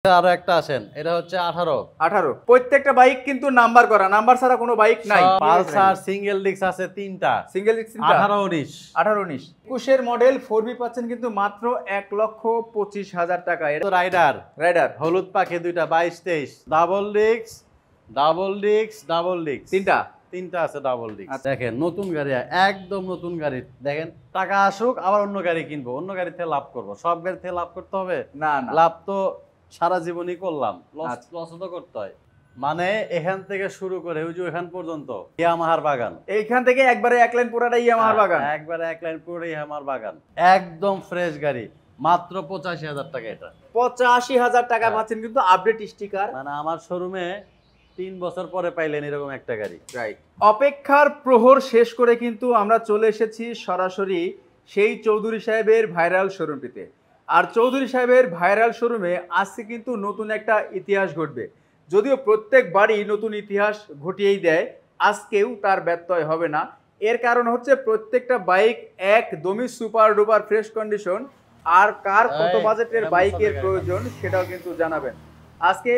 আরো একটা আসেন, এটা হচ্ছে 18। প্রত্যেকটা বাইক কিন্তু নাম্বার করা, নাম্বার ছাড়া কোনো বাইক নাই। পালসার সিঙ্গেল ডিস্ক আছে 3টা, সিঙ্গেল ডিস্ক 18 19 21 এর মডেল 4B পাচ্ছেন কিন্তু মাত্র 1,25,000 টাকা। এটা রাইডার রাইডার হলুদ পাখি দুইটা 22 23, ডাবল ডিস্ক তিনটা আছে ডাবল ডিস্ক। দেখেন নতুন গাড়ি, একদম নতুন গাড়ি। দেখেন টাকা আসুক আবার অন্য গাড়ি কিনবো, অন্য গাড়ি থেকে লাভ করবো। সব গাড়ি থেকে লাভ করতে হবে না? লাভ তো সারা জীবনই করলাম, লস তো করতে হয়। মানে এখান থেকে শুরু করে ওই যে এখান পর্যন্ত ইয়ামাহার বাগান, এইখান থেকে একবারে এক লাইন পুরাটাই ইয়ামাহার বাগান, একবারে এক লাইন পুরোটাই ইয়ামাহার বাগান। একদম ফ্রেশ গাড়ি, মাত্র 85,000 টাকা। এটা 85,000 টাকা পাচ্ছেন কিন্তু আপডেট স্টিকার। মানে আমার শোরুমে 3 বছর পরে পাইলেন এরকম একটা গাড়ি। রাইট। অপেক্ষার প্রহর শেষ করে কিন্তু আমরা চলে এসেছি সরাসরি সেই চৌধুরী সাহেবের ভাইরাল শোরুমটিতে। আর চৌধুরী সাহেবের ভাইরাল শোরুমে আজকে কিন্তু নতুন একটা ইতিহাস ঘটবে। যদিও প্রত্যেক বাড়ি নতুন ইতিহাস ঘটিয়েই দেয়, আজকেও তার ব্যত্যয় হবে না। এর কারণ হচ্ছে প্রত্যেকটা বাইক একদমই সুপার ডুপার ফ্রেশ কন্ডিশন। আর কার কত বাজেটের বাইকের প্রয়োজন সেটাও কিন্তু জানাবেন। আজকে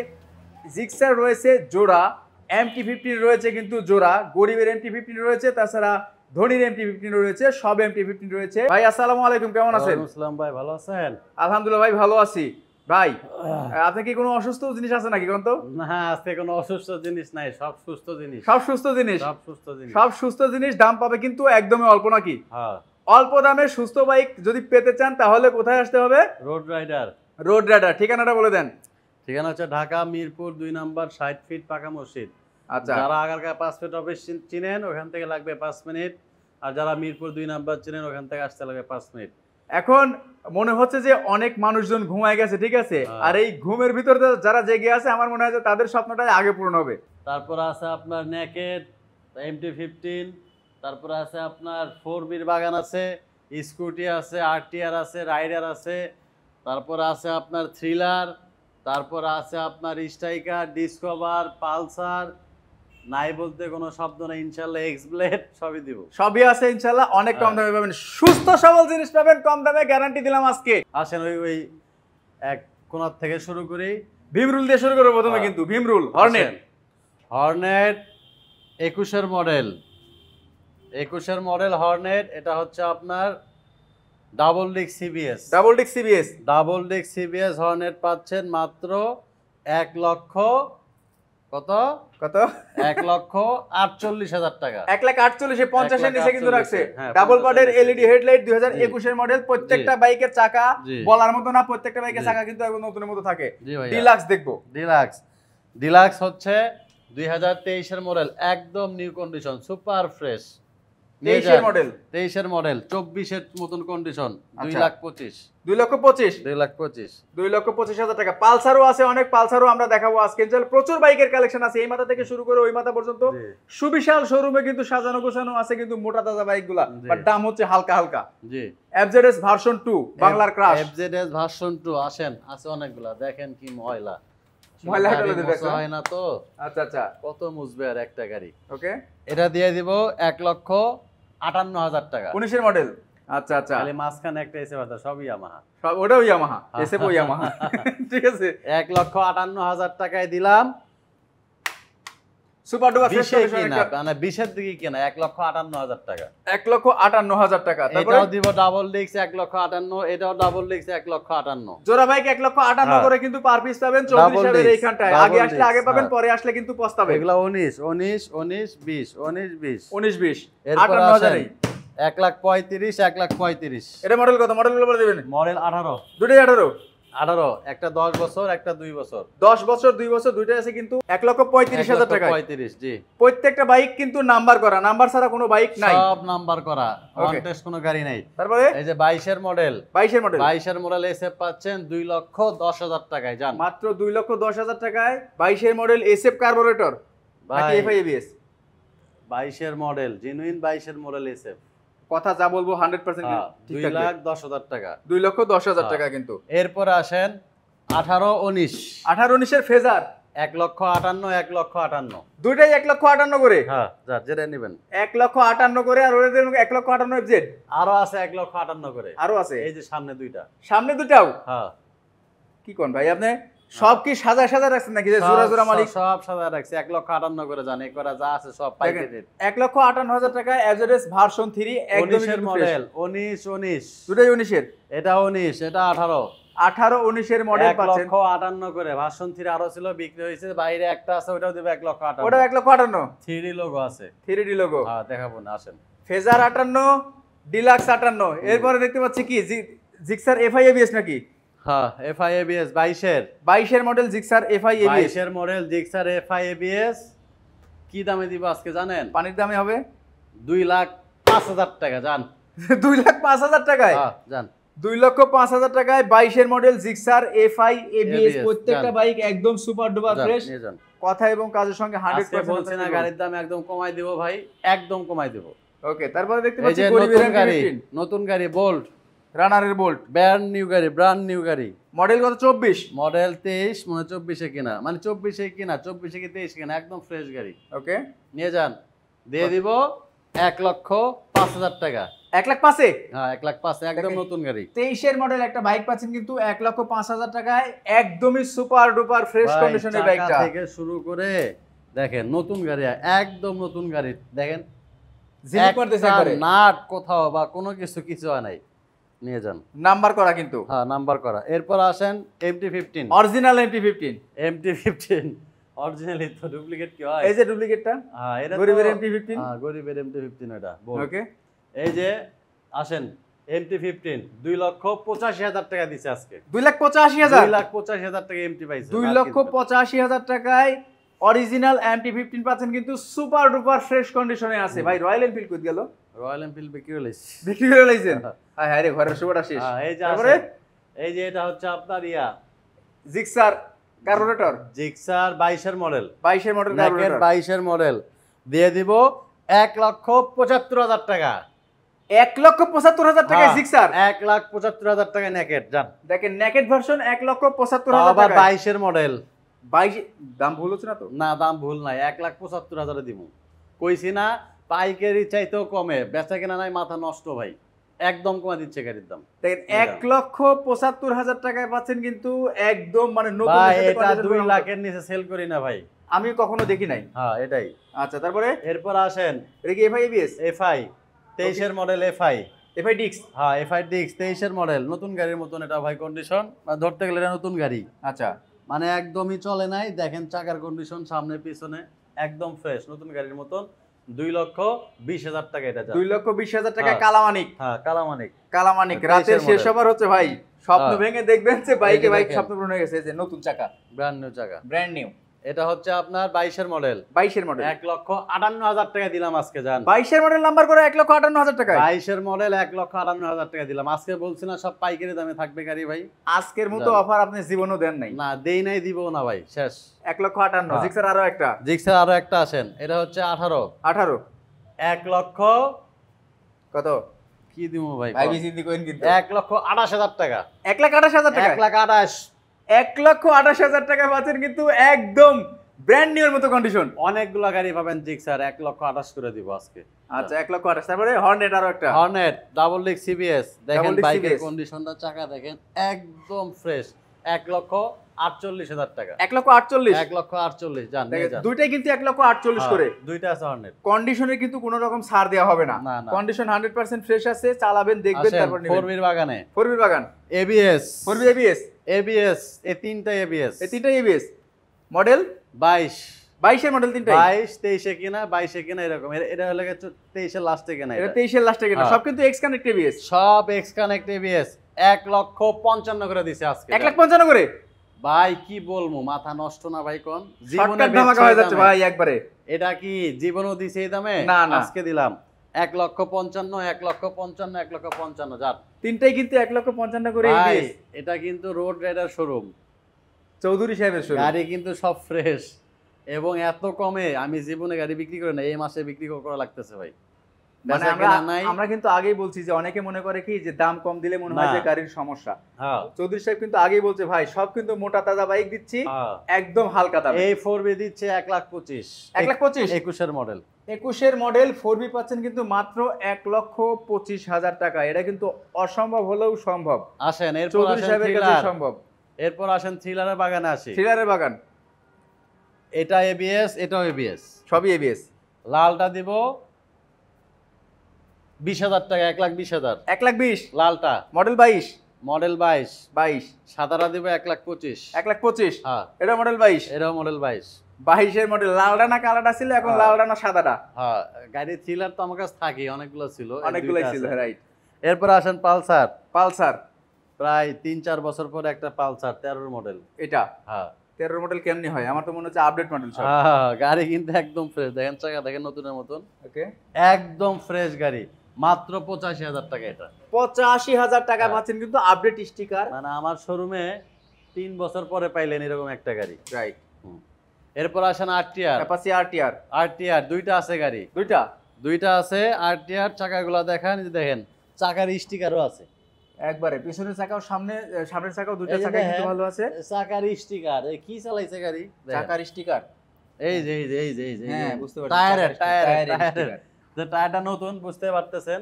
জিক্সার রয়েছে জোড়া, MT-15 রয়েছে কিন্তু জোড়া, গরিবের MT-15 রয়েছে, তাছাড়া ধনীর MT-15 রয়েছে, সব MT-15 রয়েছে। ভাই আসসালামু আলাইকুম, কেমন আছেন? আসসালাম ভাই, ভালো আছেন? আলহামদুলিল্লাহ ভাই, ভালো আছি। ভাই আপনি কি কোনো অসুস্থ জিনিস আছে নাকি কোন? তো না, আজকে কোনো অসুস্থ জিনিস নাই, সব সুস্থ জিনিস। সব সুস্থ জিনিস দাম পাবে কিন্তু একদমই অল্প নাকি? হ্যাঁ, অল্প দামে সুস্থ বাইক যদি পেতে চান তাহলে কোথায় আসতে হবে? Road rider. ঠিকানাটা বলে দেন। ঠিকানা হচ্ছে ঢাকা মিরপুর 2 নম্বর 60 ফিট পাকা মসজিদ। আচ্ছা, যারা আগারগাঁও 5 ফিট অফিস চিনেন ওখান থেকে লাগবে 5 মিনিট, আর যারা মিরপুর 2 নম্বর চিনেন ওখান থেকে আসতে লাগবে 5 মিনিট। এখন মনে হচ্ছে যে অনেক মানুষজন ঘুমায় গেছে, ঠিক আছে, আর এই ঘুমের ভিতরে যারা জেগে আছে আমার মনে হয় যে তাদের স্বপ্নটাই আগে পূরণ হবে। তারপর আছে আপনার নেকেড, MT-15, তারপর আছে আপনার 4B'র বাগান আছে, স্কুটি আছে, RTR আছে, রাইডার আছে, তারপর আছে আপনার থ্রিলার, তারপর আছে আপনার স্ট্রাইকার, ডিসকভার, পালসার, নাই বলতে কোনো শব্দ নেই ইনশাল্লাহ, এক্সব্লেড সবই দিব। সবই আছে ইনশাল্লাহ, অনেক কম দামে পাবেন, সুস্থ সবল জিনিস পাবেন কম দামে, গ্যারান্টি দিলাম আজকে। আসেন ওই এক কোণার থেকে শুরু করি, ভীমরুল দিয়ে শুরু করবো প্রথমে। কিন্তু ভীমরুল হর্নেট 21-এর মডেল হর্নেট। এটা হচ্ছে আপনার ডাবল ডিস্ক সিবিএস হর্নেট পাচ্ছেন মাত্র 1,48,000 টাকা। 1,48,000, 50 এর নিচে কিন্তু রাখছে। ডাবল পার্টের এলইডি হেডলাইট, 2021 এর মডেল। প্রত্যেকটা বাইকের চাকা বলার মতো না, প্রত্যেকটা বাইকের চাকা কিন্তু একদম নতুনের মতো থাকে। ডিলাক্স দেখবো। ডিলাক্স হচ্ছে 2023 এর মডেল, একদম নিউ কন্ডিশন, সুপার ফ্রেশ। 23 এর মডেল 24 এর মতন কন্ডিশন, 2,25,000 টাকা। পালসারও আছে অনেক, পালসারও আমরা দেখাবো আজকে। প্রচুর বাইকের কালেকশন আছে, এই মাথা থেকে শুরু করে ওই মাথা পর্যন্ত সুবিশাল শোরুমে কিন্তু সাজানো গোছানো আছে কিন্তু মোটা তাজা বাইকগুলা, বাট দাম হচ্ছে হালকা হালকা। জি, FZS ভার্সন 2 বাংলার ক্রাশ। FZS ভার্সন 2 আসেন, আছে অনেকগুলা। দেখেন কি ময়লা হয় না তো? আচ্ছা, কত মুছবে আর একটা গাড়ি। ওকে, এটা দিয়ে দিব 1,58,000 টাকা। 19 এর মডেল। আচ্ছা, খালি মাঝখানে একটা এসে বাতা, সবই ইয়ামাহা, ওটাও ইয়ামাহা, এসএফও ইয়ামাহা। ঠিক আছে, 1,58,000 টাকায় দিলাম। সুপার ডুপার ফ্রেশ কন্ডিশন, মানে 20 এর দিকে কিনা 1,58,000 টাকা। 1,58,000 টাকা। এটাও দিব ডাবল ডিস্ক 1,58,000, এটাও ডাবল ডিস্ক 1,58,000। জোড়া বাইক 1,58,000 করে কিন্তু পার পিস পাবেন 24 এর এইখানটায়। আগে আসলে আগে পাবেন, পরে আসলে কিন্তু পস্তাবে। এগুলা 19 20 এরপর 58,000 1,35,000 1,35,000। এটা মডেল কত? মডেলগুলো বলে দিবেন। মডেল 18, দুটোই 18। একটা 10 বছর, একটা 2 বছর। 10 বছর 2 বছর দুইটাই আছে কিন্তু 1,35,000 টাকা। 35, জি। প্রত্যেকটা বাইক কিন্তু নাম্বার করা, নাম্বার ছাড়া কোনো বাইক নাই, সব নাম্বার করা, কন্টেস্ট কোনো গাড়ি নাই। তারপরে এই যে 22 এর মডেল এসএফ পাচ্ছেন 2,10,000 টাকায়। জান, মাত্র 2,10,000 টাকায় 22 এর মডেল এসএফ কার্বোরেটর নাকি এফআই এবিএস? 22 এর মডেল, জেনুইন 22 এর মডেল এসএফ। কথা যা বলবো 100% ঠিক থাকবে। 2,10,000 টাকা। 2,10,000 টাকা কিন্তু। এরপর আসেন 18-19 এর ফেজার, 1,58,000 1,58,000। দুইটাই 1,58,000 করে। হ্যাঁ, যা যেটা নেবেন 1,58,000 করে। আর ওদের 1,58,000 এফজেড আরো আছে 1,58,000 করে। আরো আছে, এই যে সামনে দুইটা, সামনে দুটাও। হ্যাঁ, কি কোন ভাই আপনি? সব কি সাজা সাজা রাখছেন নাকি যে জোড়া জোড়া মালিক? সব সাদা রাখছি 1,58,000 করে জানি করা যা আছে সব পাইকারি রেট। 1,58,000 টাকা এভারেজ ভার্সন 3 একদম 19 এর মডেল 19 দুটাই 19 এর, এটা 19 এটা 18 18-19 এর মডেল পাচ্ছেন 1,58,000 করে। ভার্সন 3 আরো ছিল বিক্রি হয়েছে, বাইরে একটা আছে ওটাও দেব 1,58,000। ওটা 1,58,000 3D লোগো আছে, 3D লোগো। হ্যাঁ দেখাবো না, আসেন। Phasor 58, deluxe 58। এরপরে দেখতে পাচ্ছি কি জিক্সার এফআই এবিএস নাকি? হ্যাঁ এফআই এবিএস 22 এর মডেল জিক্সার এফআই এবিএস। 22 এর মডেল জিক্সার এফআই এবিএস কি দামে দিব আজকে জানেন? পানির দামে হবে 2,05,000 টাকা। জান 2,05,000 টাকায়? হ্যাঁ জান 2,05,000 টাকায় 22 এর মডেল জিক্সার এফআই এবিএস। প্রত্যেকটা জান। বাইক একদম সুপার ডুপার জান, ফ্রেশ, নিয়ে যান। কথা এবং কাজের সঙ্গে আজকে 100% বলছি না গাড়ির দাম একদম কমাই দিব ভাই, একদম কমাই দিব। ওকে, তারপরে দেখতে এই পাচ্ছি যে গরিবের নতুন গাড়ি, M15 নতুন গাড়ি বোল্ট রানারের বোল্ট, ব্র্যান্ড নিউ গাড়ি, ব্র্যান্ড নিউ গাড়ি। মডেল কত? 24 মডেল 23, মনে 24-এ কিনা, মানে 24-এ কিনা, 24-এ কি 23 কিনা, একদম ফ্রেশ গাড়ি। ওকে, নিয়ে যান, দিয়ে দিব 1,05,000 টাকা। 1,05,000-এ? হ্যাঁ 1,05,000 একদম দেখেন, নতুন গাড়ি। 23 এর মডেল একটা বাইক পাচ্ছেন কিন্তু 1,05,000 টাকায়, একদমই সুপার ডুপার ফ্রেশ ভাই, কন্ডিশনের চাকা বাইকটা। থেকে শুরু করে দেখেন নতুন গাড়ি, একদম নতুন গাড়ি। দেখেন জিলিক করতেছে একটা একবারে, নাট কোথাও বা কোনো কিছু হয় নাই। নিয়ে যান, নাম্বার করা কিন্তু, হ্যাঁ নাম্বার করা। এরপর আসেন MT-15, original MT-15। MT-15 originally তো, ডুপ্লিকেট কি হয়? এই যে ডুপ্লিকেটটা, হ্যাঁ এটা গরিবের MT-15। হ্যাঁ গরিবের MT-15 এটা। ওকে, এই যে আসেন MT-15 2,85,000 টাকা দিছে আজকে। 2,85,000? 2,85,000 টাকা MT পাইছে। 2,85,000 টাকায় অরিজিনাল MT-15 পাচ্ছেন কিন্তু সুপার ডুপার ফ্রেশ কন্ডিশনে আছে। ভাই রয়্যাল এনফিল্ড কই গেল? রয়্যাল এনফিল্ড বিক্রি হইছে। বিক্রি করে লাইছেন? হায় হায় রে, ঘরের শুভটা শেষ। হ্যাঁ এই যে তারপরে আসেন, এই যে এটা হচ্ছে আপনার জিক্সার কার্বোরেটর, জিক্সার 22 এর মডেল, 22 এর মডেল নেকের কার্বোরেটর, 22 এর মডেল, দিয়ে দিব 1,75,000 টাকা। 1,75,000 টাকায় জিক্সার? 1,75,000 টাকা নেকেট। জান দেখেন নেকেট ভার্সন তাও 1,75,000 আবার টাকা। 22 এর মডেল। 22 দাম ভুল হচ্ছে না তো? না দাম ভুল নাই, 1,75,000 দিব। কইছি না পাইকারি চাইতেও কমে বেচা কেনা নাই, মাথা নষ্ট ভাই, একদম কমা দিচ্ছে গাড়ির দাম। দেখেন 1,75,000 টাকায় পাচ্ছেন কিন্তু একদম মানে নতুন। ভাই এটা 2 লাখের নিচে সেল করি না ভাই, আমি কখনো দেখি নাই। হ্যাঁ এটাই। আচ্ছা, তারপরে এরপর আসেন এটা কি এফআই এবিএস? এফআই 23 এর মডেল, এফআই এফআই ডিক্স? হ্যাঁ এফআই ডিক্স 23 এর মডেল, নতুন গাড়ির মতন এটা ভাই কন্ডিশন, ধরতে গেলে এটা নতুন গাড়ি। আচ্ছা, মানে একদমই চলে নাই, দেখেন চাকার কন্ডিশন সামনে পিছনে একদম ফ্রেশ নতুন গাড়ির মতন। 2,20,000 টাকা এটা। 2,20,000 টাকা হ্যাঁ। কালামানিক। হ্যাঁ কালামানিক। কালামানিক তেইশের রাতের শেষ model। হবার হচ্ছে ভাই, স্বপ্ন হ্যাঁ। ভেঙে দেখবেন যে বাইকে এই যে বাইক দেখেন। স্বপ্ন পূরণ হয়ে গেছে। এই যে নতুন চাকা, ব্র্যান্ড নিউ চাকা, ব্র্যান্ড নিউ। এটা হচ্ছে আপনার 22 এর মডেল, 22 এর মডেল। 1,58,000 টাকা দিলাম আজকে। জান 22 এর মডেল নাম্বার করে 1,58,000 টাকা। 22 এর মডেল 1,58,000 টাকা দিলাম আজকে। বলছি না সব পাইকারি দামে থাকবে গাড়ি ভাই, আজকের মতো জান। অফার আপনি জীবনও দেন নাই। না দেই নাই, দিব না ভাই, শেষ। 1,58,000 হ্যাঁ। জিক্সার আরো একটা, জিক্সার আরো একটা আসেন, এটা হচ্ছে 18 18 1 লক্ষ কত কি দিব ভাই, ভাই বিসিডি কইন কিন্তু 1,28,000 টাকা। 1,28,000 টাকা, 1,28,000 1,28,000 টাকা পাচ্ছেন কিন্তু একদম ব্র্যান্ড নিউ এর মতো কন্ডিশন। অনেকগুলা গাড়ি পাবেন জিক্সার, 1,28,000 করে দিব আজকে। আচ্ছা, 1,28,000। তারপরে হর্নেট আরো একটা, হর্নেট ডাবল ডিক সিবিএস, দেখেন Double disc বাইকের CBS কন্ডিশনটা, চাকা দেখেন একদম ফ্রেশ, 1,48,000 টাকা। 1,48,000। 1,48,000 জান নিয়ে যান। দুইটাই কিন্তু 1,48,000 করে। দুইটা আছে হর্নেট। কন্ডিশনে কিন্তু কোনো রকম ছাড় দেওয়া হবে না, না, না। কন্ডিশন 100% ফ্রেশ আছে। চালাবেন, দেখবেন, তারপর নেবেন। 4 বাগানে 4B বাগান, এবিএস, 4B ABS, এবিএস এই তিনটা এবিএস। এই তিনটাই ABS। মডেল 22 22 এর মডেল তিনটাই। 22 23 কিনা 22 কিনা এরকম, এটা হলো 23 এর লাস্টে কিনা। এটা এটা 23 এর লাস্টে কিনা, হ্যাঁ। সব কিন্তু এক্স কানেক্ট ABS। সব এক্স কানেক্ট এবিএস। 1,55,000 করে দিছে আজকে। 1,55,000 করে ভাই কি বলবো, মাথা নষ্ট না ভাই, কোন শর্টকাট ধামাকা হয়ে যাচ্ছে ভাই একবারে। এটা কি জীবনও দিছে এই দামে? না, না। আজকে দিলাম 1,55,000 1,55,000 1,55,000 যার। তিনটাই কিন্তু 1,55,000 করে ভাই ABS। এটা কিন্তু রোড রাইডার শোরুম, চৌধুরী সাহেবের শোরুম। গাড়ি কিন্তু সব ফ্রেশ এবং এত কমে আমি জীবনে গাড়ি বিক্রি করি না, এই মাসে বিক্রি করা লাগতেছে ভাই। মানে বেচা কেনা নাই। আমরা কিন্তু আগেই বলছি যে অনেকে মনে করে কি যে দাম কম দিলে মনে হয় না। যে গাড়ির সমস্যা। হ্যাঁ চৌধুরী সাহেব কিন্তু আগেই বলছে ভাই সব কিন্তু মোটা তাজা বাইক দিচ্ছি, হ্যাঁ। একদম হালকা দামে। এই 4B দিচ্ছে 1,25,000। 1,25,000 21 এর মডেল। 21 এর মডেল 4B পাচ্ছেন কিন্তু মাত্র 1,25,000 টাকা। এটা কিন্তু অসম্ভব হলেও সম্ভব, আসেন এরপর চৌধুরী আসেন সাহেবের কাছে থ্রিলার। সম্ভব। এরপর আসেন থ্রিলারের বাগানে আসি। থ্রিলারের বাগান, এটা এবিএস, এটাও এবিএস, সবই এবিএস। লালটা দিব 20,000 টাকা, 1,20,000। 1,20,000 লালটা মডেল 22, মডেল 22। 22, সাদাটা দিব 1,25,000। 1,25,000। হ্যাঁ, এটা মডেল 22, এটাও মডেল 22। 22 এর মডেল। লালটা না কালারটা ছিল, এখন হ্যাঁ। লালটা না সাদাটা? হ্যাঁ, গাড়ি থ্রিলার তো আমার কাছে থাকি, অনেকগুলো ছিল, এই অনেকগুলোই দুইটা ছিল, আছে। রাইট। এরপর আসেন পালসার। পালসার, প্রায় 3-4 বছর পরে একটা পালসার 13 মডেল। এটা হ্যাঁ 13 মডেল কেমনি হয়? আমার তো মনে হচ্ছে আপডেট মডেল সব। হ্যাঁ, গাড়ি কিন্তু একদম ফ্রেশ, দেখেন চাকা দেখেন নতুনের মতন, ওকে, একদম ফ্রেশ গাড়ি, মাত্র 85,000 টাকা। এটা 85,000 টাকা হ্যাঁ। পাচ্ছেন কিন্তু আপডেট স্টিকার, মানে আমার শোরুমে 3 বছর পরে পাইলেন এরকম একটা গাড়ি। রাইট। এরপর আসেন আরটিআর। অ্যাপাচি আরটিআর, আরটিআর দুইটা আছে গাড়ি, দুইটা আছে আরটিআর। চাকাগুলো দেখেন, এই যে দেখেন চাকার স্টিকারও আছে একবারে। পিছনের চাকাও সামনের চাকাও, দুইটা এই যে চাকা কিন্তু দেখেন, ভালো আছে। চাকার স্টিকার, এই কি চালাইছে গাড়ি দেখেন। চাকার স্টিকার, এই যে এই যে এই যে এই যে হ্যাঁ বুঝতে পারছি। টায়ারের যে টায়ারটা নতুন, বুঝতে পারতেছেন,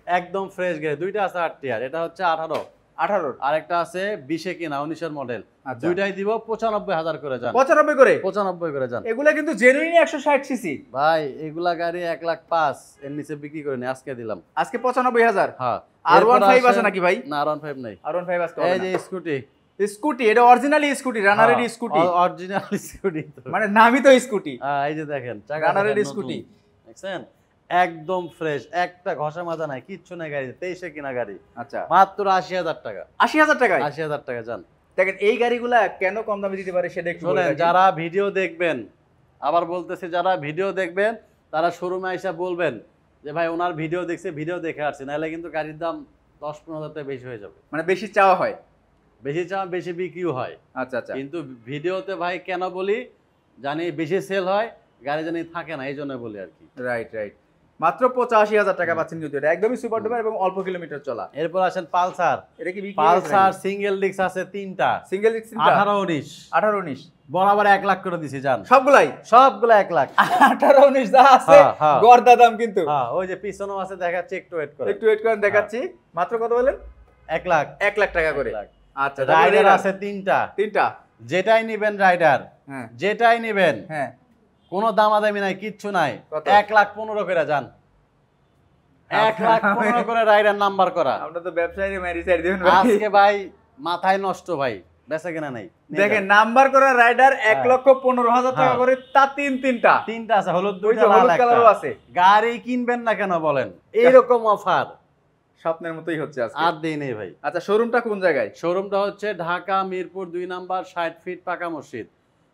একদম ফ্রেশ গাড়ি। দুইটা আছে আরটিআর, এটা হচ্ছে 18, 18, আরেকটা আছে 20 কিনা 19-এর মডেল। আচ্ছা। দুইটাই দিব 95,000 করে যান। 95 করে? 95 করে যান এগুলা কিন্তু জেনুইন 160 সিসি ভাই। এগুলা গাড়ি 1,05,000 এর নিচে বিক্রি করে নি, আজকে দিলাম। আজকে 95,000। হ্যাঁ, R15 আছে নাকি ভাই? না, R15 নাই। R15 আজকে এই হবে যে না। স্কুটি, স্কুটি, এটা অরিজিনালি স্কুটি, রানারের স্কুটি, অরিজিনাল স্কুটি, মানে নামই তো স্কুটি। এই যে দেখেন রানারের দেখেন স্কুটি, নতুন। দেখছেন, একদম ফ্রেশ, একটা ঘষা মাজা নাই, কিচ্ছু নাই গাড়ি। 23-এ কিনা গাড়ি, আচ্ছা মাত্র 80,000 টাকা। 80,000 টাকায়? 80,000 টাকা যান। দেখেন এই গাড়িগুলা কেন কম দামে দিতে পারে সেটা একটু বলে শোনেন, রাখি। যারা ভিডিও দেখবেন, আবার বলতেছে, যারা ভিডিও দেখবেন তারা শোরুমে এসে বলবেন যে ভাই ওনার ভিডিও দেখছে, ভিডিও দেখে আসছে, নাহলে কিন্তু গাড়ির দাম 10-15,000 টাকা বেশি হয়ে যাবে। মানে বেশি চাওয়া হয়, বেশি চাওয়া বেশি বিক্রিও হয়। আচ্ছা আচ্ছা। কিন্তু ভিডিওতে ভাই কেন বলি, জানি বেশি সেল হয়, গাড়ি জানি থাকে না, এই জন্য বলি আর কি। Right right. মাত্র 85,000 টাকা পাচ্ছেন কিন্তু এটা একদমই সুপার ডুপার এবং অল্প কিলোমিটার চলা। এরপর আসেন পালসার। এটা কি পালসার সিঙ্গেল ডিস্ক আছে 3টা, সিঙ্গেল ডিস্ক 18-19, 18-19 বরাবর 1 লাখ করে দিছি জান। সবগুলাই সবগুলো 1 লাখ। 18-19 যা আছে হ্যাঁ, হ্যাঁ। গর্দা দাম কিন্তু। হ্যাঁ, ওই যে পিছনেও আছে, দেখাচ্ছি, একটু ওয়েট করে। একটু ওয়েট করেন, দেখাচ্ছি। মাত্র কত বলেন? 1 লাখ। 1 লাখ টাকা করে। 1 লাখ। আচ্ছা, রাইডার আছে 3টা, তিনটা। যেটাই নিবেন রাইডার, হ্যাঁ যেটাই নিবেন, হ্যাঁ। কোনো দামাদামি নাই, কিচ্ছু নাই, কত? 1,15,000 করে যান। 1,15,000 করে রাইডার নাম্বার করা। আমরা তো ব্যবসায়ী মেরি সাইড দিবেন ভাই। আজকে ভাই মাথায় নষ্ট ভাই, বেচা কেনা নাই। নিয়ে দেখেন যান। নাম্বার করা রাইডার 1,15,000 টাকা হ্যাঁ। করে, তা তিনটা। 3টা আছে, হলুদ ওই দুইটা, যে লাল হলুদ একটা। কালারও আছে। গাড়ি কিনবেন না কেন বলেন, এইরকম অফার স্বপ্নের মতোই হচ্ছে আজকে। আর দেই নেই ভাই। আচ্ছা, শোরুমটা কোন জায়গায়? শোরুমটা হচ্ছে ঢাকা মিরপুর 2 নাম্বার, 60 ফিট পাকা মসজিদ।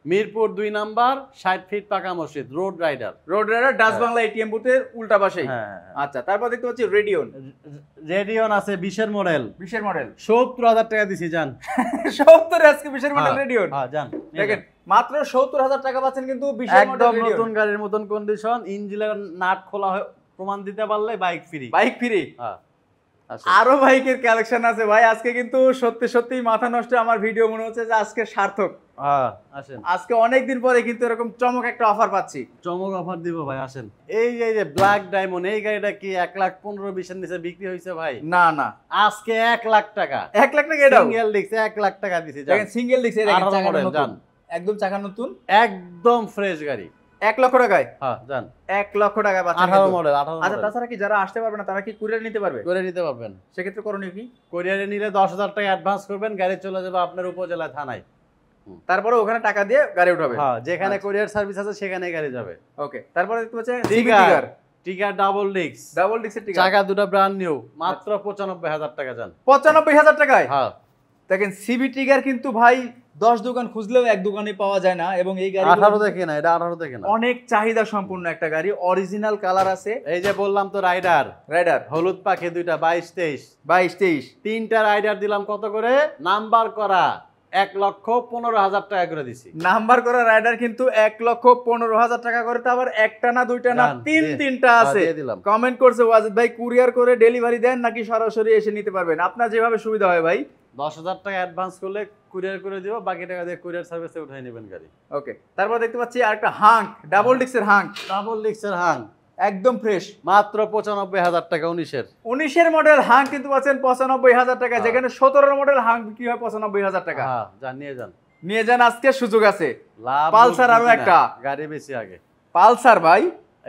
মিরপুর 2 নাম্বার, 60 ফিট পাকা মসজিদ, road rider. Road rider Dutch হ্যাঁ। বাংলা এটিএম বুথের উল্টা পাশেই। হ্যাঁ, আচ্ছা, তারপর দেখতে পাচ্ছি রেডিয়ন। রেডিয়ন আছে 20-এর মডেল, 20-এর মডেল। 70,000 টাকা দিছি জান। 70 আজকে 20-এর মডেল রেডিয়ন। হ্যাঁ জান, নিয়ে দেখেন যান। মাত্র 70,000 টাকা পাচ্ছেন কিন্তু 20-এর মডেল একদম রেডিয়ন। নতুন গাড়ির মতন কন্ডিশন, ইঞ্জিনের নাট খোলা প্রমাণ দিতে পারলে বাইক ফ্রি। Bike free. হ্যাঁ, আসেন। আরো বাইকের কালেকশন আছে ভাই। আজকে কিন্তু সত্যি সত্যি মাথা নষ্ট। আমার ভিডিও মনে হচ্ছে যে আজকে সার্থক। হ্যাঁ, আসেন। আজকে অনেকদিন পরে কিন্তু এরকম চমক একটা অফার পাচ্ছি। চমক অফার দিব ভাই, আসেন। এই যে ব্ল্যাক ডায়মন্ড, এই গাড়িটা কি 1,15,000-20-এর নিচে বিক্রি হয়েছে ভাই? না না, আজকে 1 লাখ টাকা। 1 লাখ টাকা এটাও? সিঙ্গেল ডিস্ক 1 লাখ টাকা দিছি জান। দেখেন সিঙ্গেল ডিস্ক, এই দেখেন 18 চাকা মডেল নতুন, জান। একদম চাকা নতুন, একদম ফ্রেশ গাড়ি। 1 লক্ষ টাকায়। হ্যাঁ জান, 1 লক্ষ টাকা পাচ্ছেন 18 কিন্তু। মডেল, 18 আচ্ছা, মডেল। তাছাড়া কি যারা আসতে পারবে না তারা কি কুরিয়ার নিতে পারবে? করে নিতে পারবেন। সেক্ষেত্রে করণীয় কি? কোরিয়ারে নিলে 10,000 টাকা অ্যাডভান্স করবেন, গাড়ি চলে যাবে আপনার উপজেলা থানায়। তারপরে ওখানে টাকা দিয়ে গাড়ি উঠাবে। হ্যাঁ, যেখানে আচ্ছা। কোরিয়ার সার্ভিস আছে সেখানে গাড়ি যাবে। ওকে, তারপরে দেখতে পাচ্ছেন টিগার, টিগার ডাবল ডিস্ক, ডাবল ডিস্কের টিগার, চাকা দুটো ব্র্যান্ড নিউ, মাত্র 95,000 টাকা যান। 95,000 টাকায়। হ্যাঁ, দেখেন সিবি টিগার কিন্তু ভাই 10 দোকান খুঁজলেও এক দোকানে পাওয়া যায় না, এবং এই গাড়ি 18 দেখে না, এটা 18 দেখে না। অনেক চাহিদা সম্পূর্ণ একটা গাড়ি। অরিজিনাল কালার আছে। এই যে বললাম তো রাইডার, রাইডার হলুদ পাখি দুইটা, 22-23, 22-23 তিনটা রাইডার দিলাম কত করে? নাম্বার করা 1,15,000 টাকা করে দিছি। নাম্বার করা রাইডার কিন্তু 1,15,000 টাকা করে। তো আবার একটা না দুইটা না, জান, তিনটা আছে। দিয়ে দিলাম। কমেন্ট করছে ওয়াজিদ ভাই কুরিয়ার করে ডেলিভারি দেন নাকি সরাসরি এসে নিতে পারবেন? আপনার যেভাবে সুবিধা হয় ভাই। 10,000 টাকা অ্যাডভান্স করলে কুরিয়ার করে দিব, বাকি টাকা দিয়ে কুরিয়ার সার্ভিসে উঠাই নেবেন গাড়ি। ওকে, তারপর দেখতে পাচ্ছি আরেকটা হাঙ্ক, ডাবল ডিস্কের হাঙ্ক। ডাবল ডিস্কের হাং, একদম ফ্রেশ, মাত্র 95,000 টাকা 19-এর। 19-এর মডেল হাং কিন্তু পাচ্ছেন 95,000 টাকা, যেখানে 17-এর মডেল হাং বিক্রি হয় 95,000 টাকা। হ্যাঁ যান নিয়ে যান, নিয়ে যান, আজকে সুযোগ আছে। লাভ পালসার আরো একটা গাড়ি বেশি আগে। পালসার ভাই,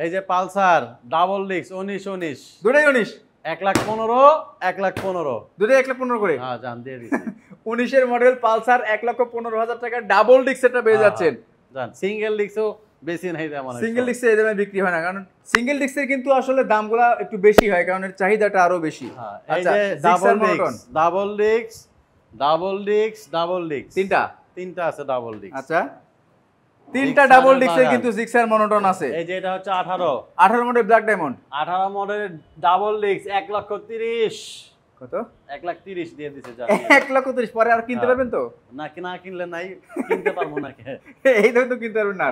এই যে পালসার ডাবল ডিস্ক 19 দুটাই 19, 1,15,000 1,15,000 দুটাই 1,15,000 করে। হ্যাঁ জান দিয়ে দিচ্ছি। 19-এর মডেল পালসার 1,15,000 টাকা ডাবল ডিস্ক এটা পেয়ে যাচ্ছেন। জান সিঙ্গেল ডিস্কও বেশি নাই তেমন, সিঙ্গেল ডিস্কে এই দামে বিক্রি হয় না, কারণ সিঙ্গেল ডিস্কের কিন্তু আসলে দামগুলা একটু বেশি হয়, কারণ এর চাহিদাটা আরো বেশি। এই যে double disc double disc double disc double disc তিনটা আছে ডাবল ডিস্ক। আচ্ছা, তিনটা ডাবল ডিস্কের কিন্তু জিক্সার মনোটন আছে। এই যে এটা হচ্ছে 18 মডেল ব্ল্যাক ডায়মন্ড, 18 মডেলের ডাবল ডিস্ক 1,30,000 কত 1,30,000 দিয়ে দিছে। 1,30,000 পরে আর কিনতে পারবেন তো? না কিনলে নাই, কিনতে পারবো না। এই দামে তো কিনতে পারবেন না,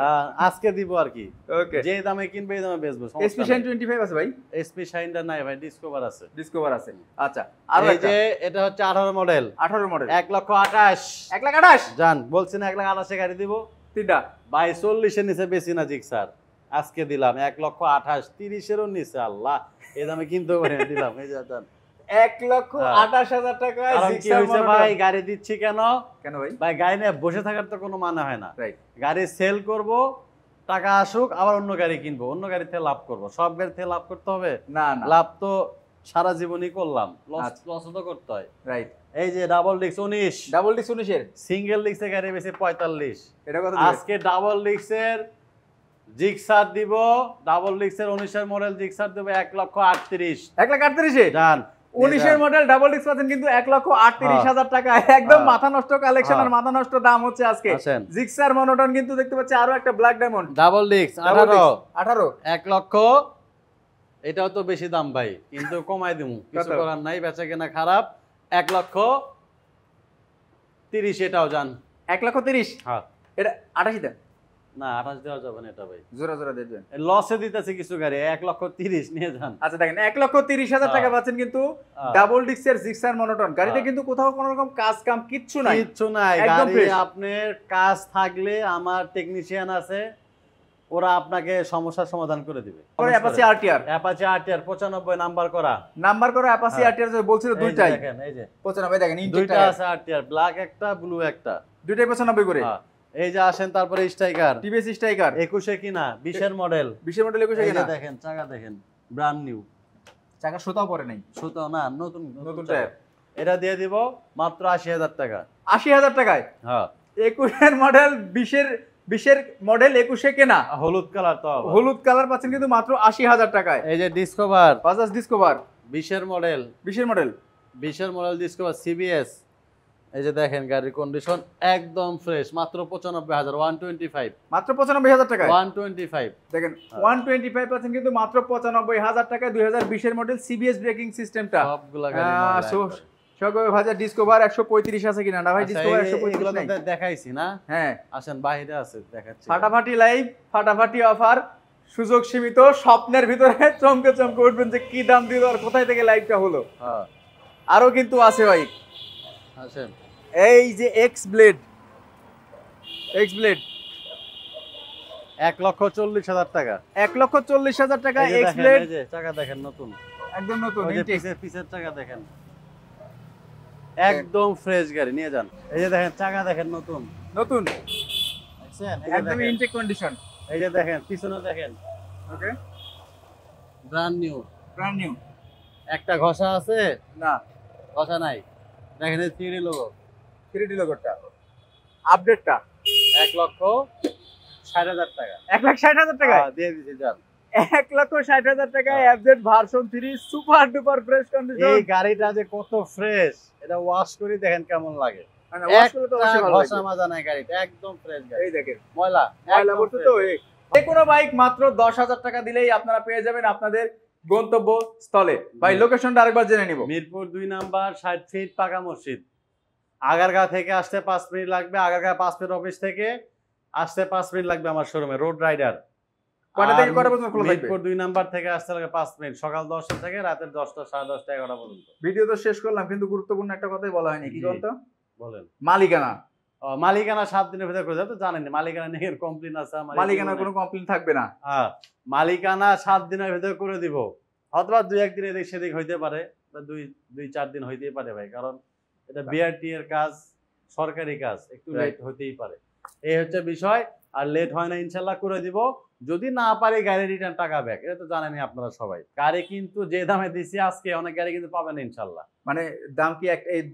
আজকে দিব আর কি। ওকে, যে দামে কিনবে এই দামে বেচবো। এসপি শাইন 25 আছে ভাই? এসপি শাইনটা নাই ভাই, ডিসকভার আছে। ডিসকভার আছে। আচ্ছা, আর এই যে এটা হচ্ছে 18 মডেল 1,28,000 1,28,000 জান বলছি না, 1,28,000 গাড়ি দিব। তিনটা ভাই 40-এর নিচে বেশি না জিক্সার, আজকে দিলাম 1,28,000 30-এরও নিচে। আল্লাহ, এই দামে কিনতে পারে দিলাম। এই যে জান 1,28,000 টাকায় জিক্সার মনোটন। ভাই গাড়ি দিচ্ছি কেন ভাই? ভাই গাড়ি নিয়ে বসে থাকার তো কোনো মানে হয় না। রাইট, গাড়ি সেল করব, টাকা আসুক, আবার অন্য গাড়ি কিনবো, অন্য গাড়ি থেকে লাভ করব। সব গাড়ি থেকে লাভ করতে হবে না? লাভ তো সারা জীবনই করলাম, লস তো করতে হয়। রাইট। এই যে ডাবল ডিস্ক 19, ডাবল ডিস্ক 19-এর সিঙ্গেল ডিস্কের গাড়ি বেশি 45। এটা কত? আজকে ডাবল ডিস্কের জিক্সার দিব, ডাবল ডিস্কের 19-এর মডেল জিক্সার দেব 1,38,000। 1,38,000 জান 19-এর মডেল ডাবল ডিস্ক পাচ্ছেন কিন্তু 1,38,000 টাকা। একদম মাথা নষ্ট কালেকশন আর মাথা নষ্ট দাম হচ্ছে আজকে। জিক্সার মনোটন কিন্তু দেখতে পাচ্ছি আরো একটা ব্ল্যাক ডায়মন্ড ডাবল ডিস্ক 18 1 লক্ষ। এটাও তো বেশি দাম ভাই, কিন্তু কমাই দিমু, কিছু করার নাই, বেচা কেনা খারাপ। 1,30,000 এটাও জান। 1,30,000 হ্যাঁ, এটা 28 দেন না 28 দেওয়া যাবে না এটা ভাই, জোড়া জোড়া দিয়ে দেন। লসে দিতেছে কিছু গাড়ি, 1,30,000 নিয়ে যান। আচ্ছা দেখেন 1,30,000 টাকা পাচ্ছেন কিন্তু ডাবল ডিস্কের জিক্সার মনোটন গাড়িতে, কিন্তু কোথাও কোনো রকম কাজ কাম কিচ্ছু নাই, কিচ্ছু নাই। গাড়ি আপনার কাজ থাকলে আমার টেকনিশিয়ান আছে, ওরা আপনাকে সমস্যার সমাধান করে দিবে। অ্যাপাচি আরটিআর 95 নাম্বার করা অ্যাপাচি আরটিআর বলছিল দুইটাই। দেখেন এই যে 95 দেখেন, দুইটা আছে আরটিআর, ব্ল্যাক একটা ব্লু একটা, দুইটাই 95 করে। এই যে আসেন তারপরে স্ট্রাইকার, টিভিএস স্ট্রাইকার 21-এ কিনা, 20-এর মডেল 21-এ কিনা। দেখেন চাকা, দেখেন ব্র্যান্ড নিউ চাকা, সুতাও পরে নাই, সুতাও না, নতুন টায়ার। এটা দিয়ে দিব মাত্র 80,000 টাকা। 80,000 টাকায়? হ্যাঁ, 21-এর মডেল 20-এর মডেল 21-এ কেনা, হলুদ কালার, তো হলুদ কালার পাচ্ছেন কিন্তু মাত্র 80,000 টাকায়। এই যে ডিসকভার, বাজাজ ডিসকভার 20-এর মডেল 20-এর মডেল ডিসকভার সিবিএস। এই যে দেখেন গাড়ির কন্ডিশন একদম ফ্রেশ, মাত্র 95,000 125, মাত্র 95,000 টাকায় 125 দেখেন 125 পাচ্ছেন কিন্তু মাত্র 95,000 টাকায়। 2020-এর মডেল সিবিএস ব্রেকিং সিস্টেমটা সবগুলা গাড়ি সগবে ভাজা। ডিসকভার 135 আছে কিনা? না ভাই, ডিসকভার 135 নাই, দেখাইছি না। হ্যাঁ, আসেন বাইরে আছে, দেখাচ্ছি। ফাটাফাটি লাইভ, ফাটাফাটি অফার, সুযোগ সীমিত। স্বপ্নের ভিতরে চমকে চমকে উঠবেন যে কি দাম দিল আর কোথায় থেকে লাইভটা হলো। হ্যাঁ, আরো কিন্তু আছে ভাই। আসেন এই যে এক্স ব্লেড 1,40,000 টাকা, 1,40,000 টাকা এক্স ব্লেড। এই যে চাকা দেখেন নতুন, একদম নতুন। ওই যে পিছের চাকা দেখেন একদম ফ্রেশ গাড়ি, নিয়ে যান। এই যে দেখেন চাকা দেখেন নতুন, দেখছেন একদম ইনটেক কন্ডিশন। এই যে দেখেন পিছনে দেখেন, ওকে, ব্র্যান্ড নিউ। একটা ঘষা আছে না, ঘষা নাই, দেখেন এই 3D লোগো, 3D লোগোটা আপডেটটা 1,60,000 টাকা। 1,60,000 টাকা দিয়ে দিছি যান। 1,60,000 টাকায় FZ version 3 super duper fresh condition. এই গাড়িটা যে কত ফ্রেশ, এটা ওয়াশ করে দেখেন কেমন লাগে। মানে ওয়াশ করলে তো অবশ্যই ভালো ঘষা মাজা নাই, গাড়িটা একদম ফ্রেশ গাড়ি। এই দেখেন ময়লা করতে তো। যে কোনো বাইক মাত্র 10,000 টাকা দিলেই আপনারা পেয়ে যাবেন আপনাদের গন্তব্য স্থলে। ভাই লোকেশনটা আরেকবার জেনে নিব। মিরপুর 2 নাম্বার 60 ফিট পাকা মসজিদ। আগারগাঁ থেকে আসতে 5 মিনিট লাগবে, আগারগাঁ 5 মিনিট অফিস থেকে আসতে 5 মিনিট লাগবে আমার শোরুমে, রোড রাইডার। কয়টা থেকে কয়টা পর্যন্ত খোলা থাকবে? মিরপুর 2 নাম্বার থেকে আসতে লাগে 5 মিনিট, সকাল 10টা থেকে রাতের 10টা 10:30 11টা পর্যন্ত। ভিডিও তো শেষ করলাম, কিন্তু গুরুত্বপূর্ণ একটা কথাই বলা হয়নি। কি বলতো? বলেন। মালিকানা। মালিকানা 7 দিনের ভিতরে করে দেবে, তো জানেন মালিকানা নিয়ে কমপ্লেন আছে আমার, মালিকানার কোনো কমপ্লেন থাকবে না। হ্যাঁ মালিকানা 7 দিনের ভিতরে করে দিব, অথবা 2-1 দিন এদিক সেদিক হইতে পারে, বা 2-4 দিন হইতেই পারে ভাই, কারণ এটা বিআরটি এর কাজ, সরকারি কাজ, একটু লেট হইতেই পারে, এই হচ্ছে বিষয়। আর লেট হয় না, ইনশাল্লাহ করে দিব। যদি না পারি গাড়ি রিটার্ন, টাকা ব্যাক, এটা তো জানেনই আপনারা সবাই। গাড়ি কিন্তু যে দামে দিছি আজকে, অনেক গাড়ি কিন্তু পাবেন ইনশাল্লাহ। মানে দাম কি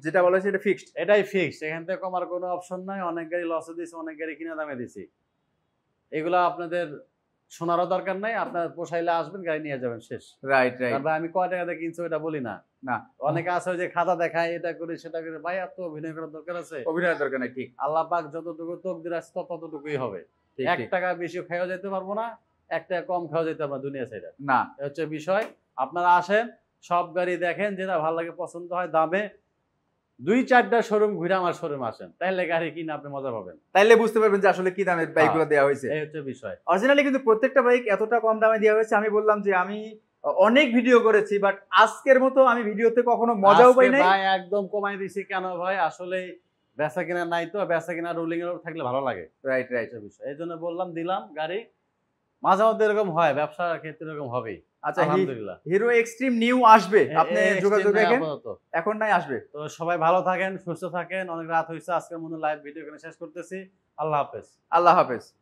যেটা বলা হয়েছে এটা ফিক্সড? এটাই ফিক্সড, এখান থেকে কমার কোনো অপশন নাই। অনেক গাড়ি লসে দিছি, অনেক গাড়ি কিনা দামে দিছি, এগুলো আপনাদের শোনারও দরকার নাই। আপনার পোষাইলে আসবেন, গাড়ি নিয়ে যাবেন, শেষ। Right right. তারপর আমি কয় টাকাতে কিনছি ওটা বলি না। না, অনেকে আছে ওই যে খাতা দেখায়, এটা করে সেটা করে, ভাই এত অভিনয় করার দরকার আছে? অভিনয়ের দরকার নাই, ঠিক। আল্লাহ পাক যতটুকু তকদির আছে ততটুকুই হবে। ঠিক, 1 ঠিক। টাকা বেশি খাইও যেতে পারবো না, 1 টাকা কম খাওয়া যেতে পারবো না দুনিয়া ছেড়ে। না, এটা হচ্ছে বিষয়। আপনারা আসেন, সব গাড়ি দেখেন, যেটা ভালো লাগে পছন্দ হয়, দামে 2-4টা শোরুম ঘুরে আমার শোরুম আসেন, তাহলে গাড়ি কিনে আপনি মজা পাবেন। তাইলে বুঝতে পারবেন যে আসলে কি দামে বাইকগুলো দেওয়া হয়েছে। এই হচ্ছে বিষয়। অরিজিনালি কিন্তু প্রত্যেকটা বাইক এতটা কম দামে দেওয়া হয়েছে, আমি বললাম যে আমি অনেক ভিডিও করেছি, বাট আজকের মতো আমি ভিডিওতে কখনো মজাও পাই আজকে নাই। ভাই একদম কমাই দিছি কেন ভাই, আসলে বেচা কিনা নাই, তো বেচা কিনা রুলিং এর উপর থাকলে ভালো লাগে। Right right. হচ্ছে বিষয়, এই জন্য বললাম, দিলাম গাড়ি। মাঝে মধ্যে এরকম হয়, ব্যবসার ক্ষেত্রে এরকম হবেই। আচ্ছা, আলহামদুলিল্লাহ। হিরো এক্সট্রিম নিউ আসবে, আপনি যোগাযোগ রাখেন, এখন নাই আসবে। তো সবাই ভালো থাকেন, সুস্থ থাকেন। অনেক রাত হয়েছে, আজকের মতো লাইভ ভিডিও এখানে শেষ করতেছি। আল্লাহ হাফেজ। আল্লাহ হাফেজ।